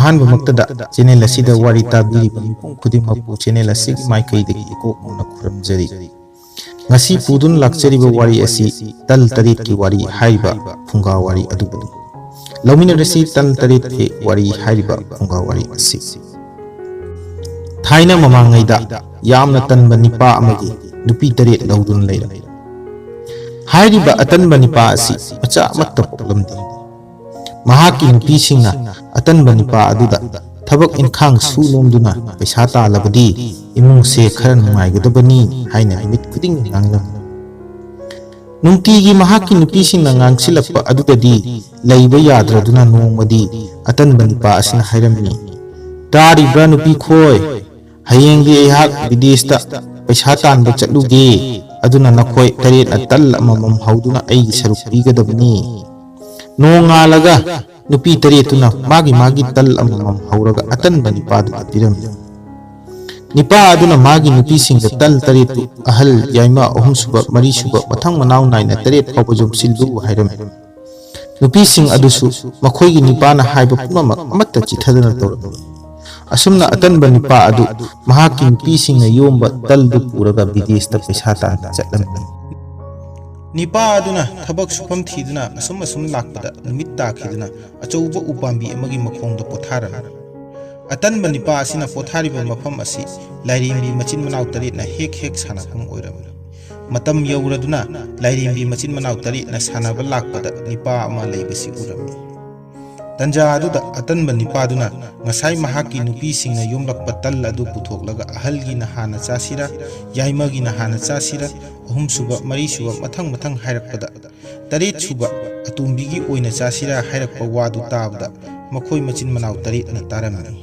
Ahaan बमक्तदा channel असिदा वारी ताबीरी मिपुम खुदिमकपु channel असिग माइकैदगी इकोकमुना खुरमजरी ngasi pudun lakchariba wari asi tal tarit ki wari haiba phunga wari adubudu lomina rasi tal tarit ki wari haiba phunga wari asi thaina mamangaida yamna tanba nipa amagi nupi tarit laudun leira haiba atanba nipa asi macha amatta poklamdi mahaki nupi singna atanba nipa aduda thabak inkhang su lomduna paisa ta labadi imung se khara nungaigadabani haina nimit khuding nganglam nungtigi mahaki nupi singna ngangsilakpa adudadi leiba yadraduna nongmadi atanba nipa asina hairamni taribra nupi khoi hayengdi ayhak bidesta paisa tanba chatluge aduna nakhoi taret atal amamam hauduna aigi saruk pigadabani nongalaga nupi taretuna magi tal amamam hauraga atanba nipa du atiramni nipa aduna magi nupi singda tal taretu ahal yaima ahum suba mari suba mathang manaw naina taret phawba jom sildu hairam nupi sing adusu makhoi gi nipa na haiba punamak amatta chithadana tawram asumna atanba nipa adu mahaki nupi singna yomba tal du puraga bidesh ta paisa ta chatlam nipa aduna thabak sufam thiduna asum lakpada numit ta khiduna achouba upambi amagi makhongda potharan atanba nipa asina pothariba mafam asi lairimbi machin manaw tarit na hek sanapam oiram matam yauraduna lairimbi machin manaw tarit na sanaba lakpada nipa ama leibasi urami tanja aduda atanba nipa aduna ngasai mahaki nupi singna yomlakpa tal adu puthoklaga ahalgi na hana chasira yaimagi na hana chasira ahum suba mari suba mathang hairakpada tarit suba atumbigi oina chasira hairakpa wadu tabda makhoi machin manaw tarit na taramani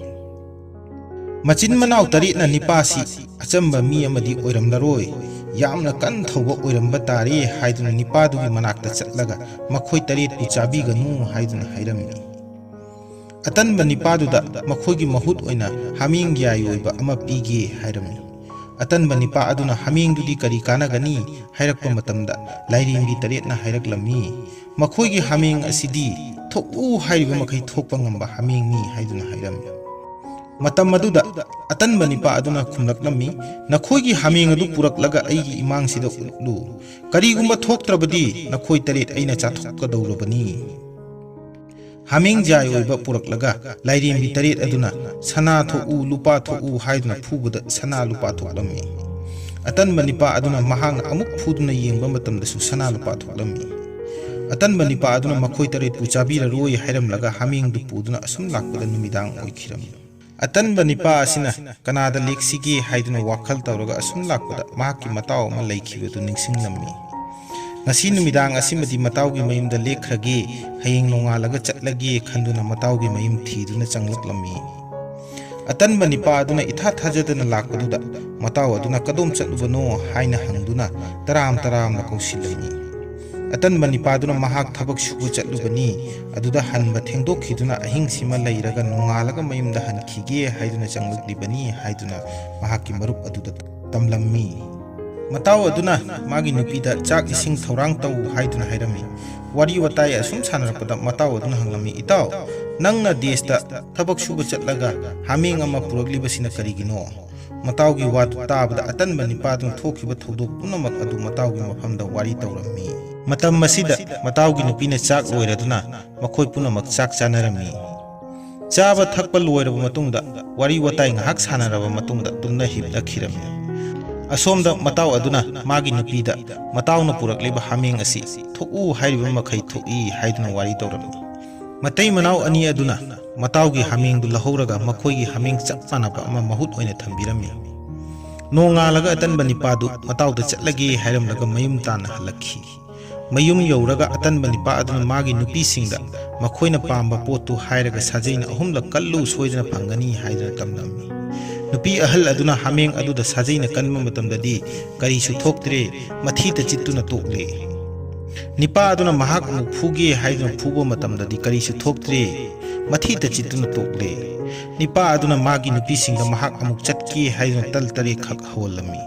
machin manaw tarit na nipasi achamba mi amadi oiramlaroi yamna kan thauba oiramba tari haiduna nipadugi manakta chatlaga makhoi tarit pu chabiganu haiduna hairamni atanba nipaduda makhoigi mahut oina haming yai oiba ama pige hairamni atanba nipa aduna haming dudi kari kanagani hairakpa matamda lairimbi taret na hairaklammi makhoigi haming asidi thoku hairiba makai thokpa ngamba haming ni haiduna hairamni matam maduda atanba nipa aduna khumlaklammi nakhoigi haming adu puraklaga aigi imang sida utlu karigumba thoktrabadi nakhoi taret aina chathokka dawrabani haming jai oiba puraklaga lairimbi taret aduna sana thoku lupa thoku haiduna phubada sana lupa thoklammi atanba nipa aduna mahang amuk phuduna yengba matamdasu sana lupa thoklammi atanba nipa aduna makhoi taret pu chabira roi hairamlaga haming du puduna asum lakpada numidang oikhiram atanba nipa asina kanada leksige haiduna wakhal tawraga asum lakpada mahaki mataw ma leikhibadu ningsinglammi ngasi numidang asimadi matawgi mayumda lekhrage hayeng nongalaga chatlage khanduna matawgi mayum thiduna changlaklammi atanba nipa aduna itha thajadana lakpaduda mataw aduna kadom chatlubano haina hangduna taram na kausilami atanba nipa aduna mahak thabak subu chatlubani aduda hanba thengdokhiduna ahing sima leiraga nongalaga mayumda hankhige haiduna changlaklibani haiduna mahakki marup aduda tamlammi mataw aduna magi nupida chak ising thorang tau haiduna hairami wari watai asum sanarapada mataw aduna hanglami itaw nangna desta thabak suba chatlaga haming ama puraglibasina karigino matawgi watu tabada atanba nipadun thokiba thodok punamak adu matawgi mafamda wari tawrammi matam masida matawgi nupina chak oiraduna makhoi punamak chak chanarami chaba thakpa loiraba matungda wari watai ngahak sanaraba matungda tunna hibda khirami asomda mataw aduna magi nupida matawna purakliba haming asi thoku hairiba makhai thoki haiduna wari tawram matai manaw ani aduna matawgi haming du lahoraga makhoigi haming chappanaba ama mahut oina thambirami nongalaga atanba nipadu matawda chatlage hairamlaga mayum tana halakhi mayum yoraga atanba nipa aduna magi nupi singda makhoina pamba potu hairaga sajaina ahumla kallu soidana phangani haidana tamnammi nupi ahal aduna hameng aduda sajaina kanma matamdadi kari su thoktre mathita chittuna tokle nipa aduna mahak amuk phuge haiduna phubo matamdadi kari su thoktre mathita chittuna tokle nipa aduna magi nupi singda mahak amuk chatki haiduna tal tare khak hawalami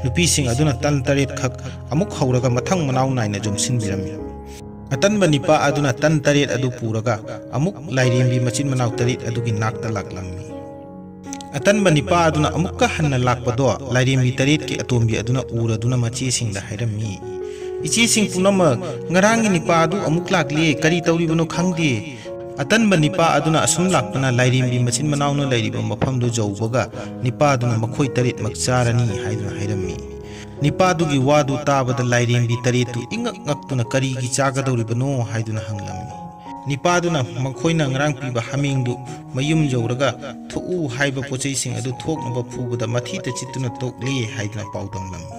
nupi sing aduna tal tare khak amuk hauraga mathang manaw naina jomsin birami ꯑꯇꯟꯕ ꯅꯤꯄꯥ ꯑꯗꯨꯅ ꯇꯟ ꯇꯔꯦꯠ ꯑꯗꯨ ꯄꯨꯔꯒ ꯑꯃꯨꯛ ꯂꯥꯏꯔꯦꯝꯕꯤ ꯃꯆꯤꯟ ꯃꯅꯥꯎ ꯇꯔꯦꯠ ꯑꯗꯨꯒꯤ ꯅꯥꯛꯇ ꯂꯥꯛꯂꯝꯃꯤ꯫ ꯑꯇꯟꯕ ꯅꯤꯄꯥ ꯑꯗꯨꯅ ꯑꯃꯨꯛꯀ ꯍꯟꯅ ꯂꯥꯛꯄꯗꯣ ꯂꯥꯏꯔꯦꯝꯕꯤ ꯇꯔꯦꯠꯀꯤ ꯑꯇꯣꯝꯕꯤ ꯑꯗꯨꯅ ꯎꯔꯗꯨꯅ ꯃꯆꯦꯁꯤꯡꯗ ꯍꯥꯏꯔꯝꯃꯤ, "ꯏꯆꯦꯁꯤꯡ ꯄꯨꯝꯅꯃꯛ, ꯉꯔꯥꯡꯒꯤ ꯅꯤꯄꯥ ꯑꯗꯨ ꯑꯃꯨꯛ ꯂꯥꯛꯂꯦ, ꯀꯔꯤ ꯇꯧꯔꯤꯕꯅꯣ ꯈꯪꯗꯦ꯫ ꯑꯇꯟꯕ ꯅꯤꯄꯥ ꯑꯗꯨꯅ ꯑꯁꯨꯝ ꯂꯥꯛꯄꯅ ꯂꯥꯏꯔꯦꯝꯕꯤ ꯃꯆꯤꯟ ꯃꯅꯥꯎꯅ ꯂꯩꯔꯤꯕ ꯃꯐꯝꯗꯨ ꯌꯧꯕꯒ ꯅꯤꯄꯥꯗꯨꯅ ꯃꯈꯣꯏ ꯇꯔꯦꯠꯃꯛ ꯆꯥꯔꯅꯤ" ꯍꯥꯏꯗꯨꯅ ꯍꯥꯏꯔꯝꯃꯤ꯫ ꯅꯤꯄꯥꯗꯨꯒꯤ ꯋꯥꯗꯨ ꯇꯥꯕꯗ ꯂꯥꯏꯔꯦꯝꯕꯤ ꯇꯔꯦꯠꯇꯨ ꯏꯉꯛ ꯉꯛꯇꯨꯅ ꯀꯔꯤꯒꯤ ꯆꯥꯒꯗꯧꯔꯤꯕꯅꯣ ꯍꯥꯏꯗꯨꯅ ꯍꯪꯂꯝꯃꯤ꯫ ꯅꯤꯄꯥꯗꯨꯅ ꯃꯈꯣꯏꯅ ꯉꯔꯥꯡ ꯄꯤꯕ ꯍꯥꯃꯦꯡꯗꯨ ꯃꯌꯨꯝ ꯌꯧꯔꯒ ꯊꯣꯛꯎ ꯍꯥꯏꯕ ꯄꯣꯠꯆꯩꯁꯤꯡ ꯑꯗꯨ ꯊꯣꯛꯅꯕ ꯐꯨꯕꯗ ꯃꯊꯤꯇ ꯆꯤꯠꯇꯨꯅ ꯇꯣꯛꯂꯦ ꯍꯥꯏꯗꯨꯅ ꯄꯥꯎꯗꯝꯂꯝꯃꯤ꯫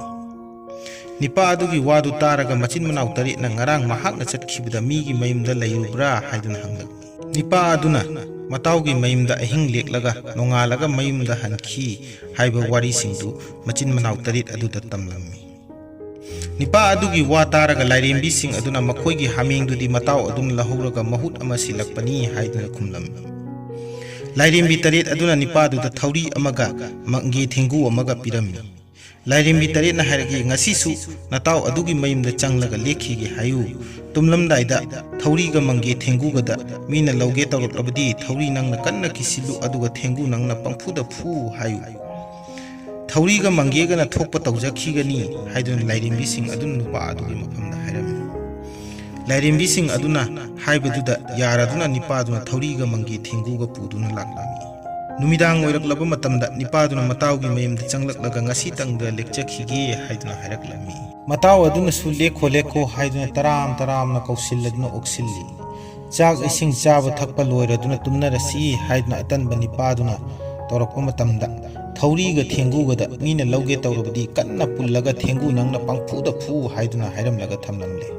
ꯅꯤꯄꯥ ꯑꯗꯨꯒꯤ ꯋꯥꯗꯨ ꯇꯥꯔꯒ ꯃꯆꯤꯟ ꯃꯅꯥꯎ ꯇꯔꯦꯠꯅ ꯉꯔꯥꯡ ꯃꯍꯥꯛꯅ ꯆꯠꯈꯤꯕꯗ ꯃꯤꯒꯤ ꯃꯌꯨꯝꯗ ꯂꯩꯔꯨꯕ꯭ꯔꯥ ꯍꯥꯏꯗꯨꯅ ꯍꯪꯂꯛꯏ꯫ ꯅꯤꯄꯥ ꯑꯗꯨꯅ ꯃꯇꯥꯎꯒꯤ ꯃꯌꯨꯝꯗ ꯑꯍꯤꯡ ꯂꯦꯛꯂꯒ ꯅꯣꯡꯉꯥꯜꯂꯒ ꯃꯌꯨꯝꯗ ꯍꯟꯈꯤ ꯍꯥꯏꯕ ꯋꯥꯔꯤꯁꯤꯡꯗꯨ ꯃꯆꯤꯟ ꯃꯅꯥꯎ ꯇꯔꯦꯠ ꯑꯗꯨꯗ ꯇꯝꯂꯝꯃꯤ꯫ ꯅꯤꯄꯥ ꯑꯗꯨꯒꯤ ꯋꯥ ꯇꯥꯔꯒ ꯂꯥꯏꯔꯦꯝꯕꯤꯁꯤꯡ ꯑꯗꯨꯅ ꯃꯈꯣꯏꯒꯤ ꯍꯥꯃꯦꯡꯗꯨꯗꯤ ꯃꯇꯥꯎ ꯑꯗꯨꯅ ꯂꯧꯍꯧꯔꯒ ꯃꯍꯨꯠ ꯑꯃ ꯁꯤꯜꯂꯛꯄꯅꯤ ꯍꯥꯏꯗꯨꯅ ꯈꯨꯝꯂꯝꯃꯤ꯫ ꯂꯥꯏꯔꯦꯝꯕꯤ ꯇꯔꯦꯠ ꯑꯗꯨꯅ ꯅꯤꯄꯥꯗꯨꯗ ꯊꯧꯔꯤ ꯑꯃꯒ ꯃꯪꯒꯦ ꯊꯦꯡꯒꯨ ꯑꯃꯒ ꯄꯤꯔꯝꯃꯤ꯫ ꯂꯥꯏꯔꯦꯝꯕꯤ ꯇꯔꯦꯠꯅ ꯍꯥꯏꯔꯛꯏ, "ꯉꯁꯤꯁꯨ ꯅꯇꯥꯎ ꯑꯗꯨꯒꯤ ꯃꯌꯨꯝꯗ ꯆꯪꯂꯒ ꯂꯦꯛꯈꯤꯒꯦ ꯍꯥꯏꯌꯨ꯫ ꯇꯨꯝꯂꯝꯗꯥꯏꯗ ꯊꯧꯔꯤꯒ ꯃꯪꯒꯦ ꯊꯦꯡꯒꯨꯒꯗ ꯃꯤꯅ ꯂꯧꯒꯦ ꯇꯧꯔꯛꯂꯕꯗꯤ ꯊꯧꯔꯤ ꯅꯪꯅ ꯀꯟꯅ ꯀꯤꯁꯤꯜꯂꯨ, ꯑꯗꯨꯒ ꯊꯦꯡꯒꯨ ꯅꯪꯅ ꯄꯪꯐꯨꯗ ꯐꯨ ꯍꯥꯏꯌꯨ꯫ ꯊꯧꯔꯤꯒ ꯃꯪꯒꯦꯒꯅ ꯊꯣꯛꯄ ꯇꯧꯖꯈꯤꯒꯅꯤ" ꯍꯥꯏꯗꯨꯅ ꯂꯥꯏꯔꯦꯝꯕꯤꯁꯤꯡ ꯑꯗꯨꯅ ꯅꯨꯄꯥ ꯑꯗꯨꯒꯤ ꯃꯐꯝꯗ ꯍꯥꯏꯔꯝꯃꯤ꯫ ꯂꯥꯏꯔꯦꯝꯕꯤꯁꯤꯡ ꯑꯗꯨꯅ ꯍꯥꯏꯕꯗꯨꯗ ꯌꯥꯔꯗꯨꯅ ꯅꯤꯄꯥꯗꯨꯅ ꯊꯧꯔꯤꯒ ꯃꯪꯒꯦ ꯊꯦꯡꯒꯨꯒ ꯄꯨꯗꯨꯅ ꯂꯥꯛꯂꯝꯃꯤ꯫ ꯅꯨꯃꯤꯗꯥꯡ ꯑꯣꯏꯔꯛꯂꯕ ꯃꯇꯝꯗ ꯅꯤꯄꯥꯗꯨꯅ ꯃꯇꯥꯎꯒꯤ ꯃꯌꯨꯝꯗ ꯆꯪꯂꯛꯂꯒ ꯉꯁꯤꯇꯪꯗ ꯂꯦꯛꯆꯈꯤꯒꯦ ꯍꯥꯏꯗꯨꯅ ꯍꯥꯏꯔꯛꯂꯝꯃꯤ꯫ ꯃꯇꯥꯎ ꯑꯗꯨꯅꯁꯨ ꯂꯦꯛꯈꯣ ꯂꯦꯛꯈꯣ ꯍꯥꯏꯗꯨꯅ ꯇꯔꯥꯝ ꯇꯔꯥꯝꯅ ꯀꯧꯁꯤꯜꯂꯗꯨꯅ ꯑꯣꯛꯁꯤꯜꯂꯤ꯫ ꯆꯥꯛ ꯏꯁꯤꯡ ꯆꯥꯕ ꯊꯛꯄ ꯂꯣꯏꯔꯗꯨꯅ ꯇꯨꯝꯅꯔꯁꯤ ꯍꯥꯏꯗꯨꯅ ꯑꯇꯟꯕ ꯅꯤꯄꯥꯗꯨꯅ ꯇꯧꯔꯛꯄ ꯃꯇꯝꯗ ꯊꯧꯔꯤꯒ ꯊꯦꯡꯒꯨꯒꯗ ꯃꯤꯅ ꯂꯧꯒꯦ ꯇꯧꯔꯕꯗꯤ ꯀꯟꯅ ꯄꯨꯜꯂꯒ ꯊꯦꯡꯒꯨ ꯅꯪꯅ ꯄꯪꯐꯨꯗ ꯐꯨ ꯍꯥꯏꯗꯨꯅ ꯍꯥꯏꯔꯝꯂꯒ ꯊꯝꯂꯝꯂꯦ꯫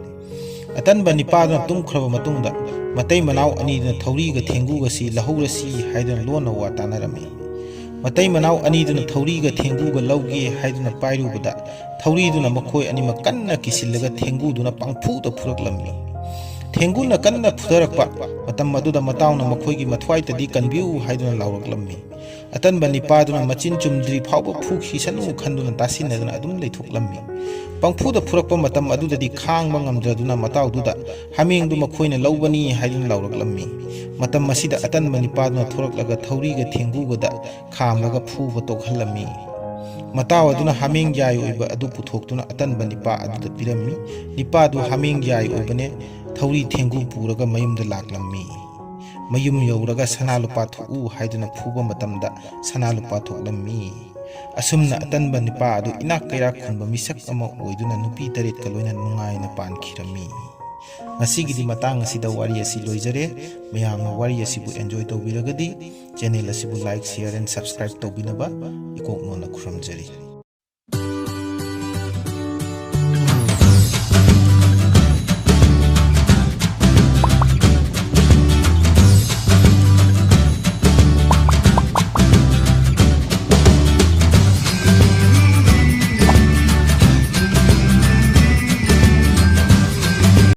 ꯑꯇꯟꯕ ꯅꯤꯄꯥꯗꯨꯅ ꯇꯨꯝꯈ꯭ꯔꯕ ꯃꯇꯨꯡꯗ ꯃꯇꯩ ꯃꯅꯥꯎ ꯑꯅꯤꯗꯨꯅ ꯊꯧꯔꯤꯒ ꯊꯦꯡꯒꯨꯒꯁꯤ ꯂꯧꯍꯧꯔꯁꯤ ꯍꯥꯏꯗꯨꯅ ꯂꯣꯟꯅ ꯋꯥ ꯇꯥꯅꯔꯝꯃꯤ꯫ ꯃꯇꯩ ꯃꯅꯥꯎ ꯑꯅꯤꯗꯨꯅ ꯊꯧꯔꯤꯒ ꯊꯦꯡꯒꯨꯒ ꯂꯧꯒꯦ ꯍꯥꯏꯗꯨꯅ パꯏꯔꯨꯕꯗ ꯊꯧꯔꯤꯗꯨꯅ ꯃꯈꯣꯏ ꯑꯅꯤꯃꯛ ꯀꯟꯅ ꯀꯤꯁꯤꯜꯂꯒ ꯊꯦꯡꯒꯨꯗꯨꯅ ꯄꯪꯐꯨꯗ ꯐꯨꯔꯛꯂꯝꯃꯤ꯫ ꯊꯦꯡꯒꯨꯅ ꯀꯟꯅ ꯐꯨꯊꯔꯛꯄ ꯃꯇꯝ ꯑꯗꯨꯗ ꯃꯇꯥꯎꯅ ꯃꯈꯣꯏꯒꯤ ꯃꯊ꯭ꯋꯥꯏꯇꯗꯤ ꯀꯟꯕꯤꯌꯨ ꯍꯥꯏꯗꯨꯅ ꯂꯥꯎꯔꯛꯂꯝꯃꯤ꯫ ꯑꯇꯟꯕ ꯅꯤꯄꯥꯗꯨꯅ ꯃꯆꯤꯟ ꯆꯨꯝꯗ꯭ꯔꯤ ꯐꯥꯎꯕ ꯐꯨꯈꯤꯁꯅꯨ ꯈꯟꯗꯨꯅ ꯇꯥꯁꯤꯟꯅꯗꯨꯅ ꯑꯗꯨꯝ ꯂꯩꯊꯣꯛꯂꯝꯃꯤ꯫ ꯄꯪꯐꯨꯗ ꯐꯨꯔꯛꯄ ꯃꯇꯝ ꯑꯗꯨꯗꯗꯤ ꯈꯥꯡꯕ ꯉꯝꯗ꯭ꯔꯗꯨꯅ ꯃꯇꯥꯎꯗꯨꯗ ꯍꯥꯃꯦꯡꯗꯨ ꯃꯈꯣꯏꯅ ꯂꯧꯕꯅꯤ ꯍꯥꯏꯗꯨꯅ ꯂꯥꯎꯔꯛꯂꯝꯃꯤ꯫ ꯃꯇꯝ ꯑꯁꯤꯗ ꯑꯇꯟꯕ ꯅꯤꯄꯥꯗꯨꯅ ꯊꯣꯔꯛꯂꯒ ꯊꯧꯔꯤꯒ ꯊꯦꯡꯒꯨꯒꯗ ꯈꯥꯝꯂꯒ ꯐꯨꯕ ꯇꯣꯛꯍꯜꯂꯝꯃꯤ꯫ ꯃꯇꯥꯎ ꯑꯗꯨꯅ ꯍꯥꯃꯦꯡ ꯌꯥꯏ ꯑꯣꯏꯕ ꯑꯗꯨ ꯄꯨꯊꯣꯛꯇꯨꯅ ꯑꯇꯟꯕ ꯅꯤꯄꯥ ꯑꯗꯨꯗ ꯄꯤꯔꯝꯃꯤ꯫ ꯅꯤꯄꯥꯗꯨ ꯍꯥꯃꯦꯡ ꯌꯥꯏ ꯑꯣꯏꯕꯅꯦ ꯊꯧꯔꯤ ꯊꯦꯡꯒꯨ ꯄꯨꯔꯒ ꯃꯌꯨꯝꯗ ꯂꯥꯛꯂꯝꯃꯤ꯫ ꯃꯌꯨꯝ ꯌꯧꯔꯒ ꯁꯅꯥ ꯂꯨꯄꯥ ꯊꯣꯛꯎ ꯍꯥꯏꯗꯨꯅ ꯐꯨꯕ ꯃꯇꯝꯗ ꯁꯅꯥ ꯂꯨꯄꯥ ꯊꯣꯛꯂꯝꯃꯤ꯫ ꯑꯁꯨꯝꯅ ꯑꯇꯟꯕ ꯅꯤꯄꯥ ꯑꯗꯨ ꯏꯅꯥꯛ ꯀꯩꯔꯥꯛ ꯈꯨꯟꯕ ꯃꯤꯁꯛ ꯑꯃ ꯑꯣꯏꯗꯨꯅ ꯅꯨꯄꯤ ꯇꯔꯦꯠꯀ ꯂꯣꯏꯅ ꯅꯨꯡꯉꯥꯏꯅ ꯄꯥꯟꯈꯤꯔꯝꯃꯤ꯫ ꯉꯁꯤꯒꯤꯗꯤ ꯃꯇꯥꯡ ꯑꯁꯤꯗ ꯋꯥꯔꯤ ꯑꯁꯤ ꯂꯣꯏꯖꯔꯦ꯫ ꯃꯌꯥꯝꯅ ꯋꯥꯔꯤ ꯑꯁꯤꯕꯨ ꯑꯦꯟꯖꯣꯏ ꯇꯧꯕꯤꯔꯒꯗꯤ ꯆꯦꯅꯦꯜ ꯑꯁꯤꯕꯨ ꯂꯥꯏꯛ, ꯁꯦꯌꯔ ꯑꯦꯟ ꯁꯕꯁꯀ꯭ꯔꯥꯏꯕ ꯇꯧꯕꯤꯅꯕ ꯏꯀꯣꯛꯅꯣꯟꯅ ꯈꯨꯔꯨꯝꯖꯔꯤ꯫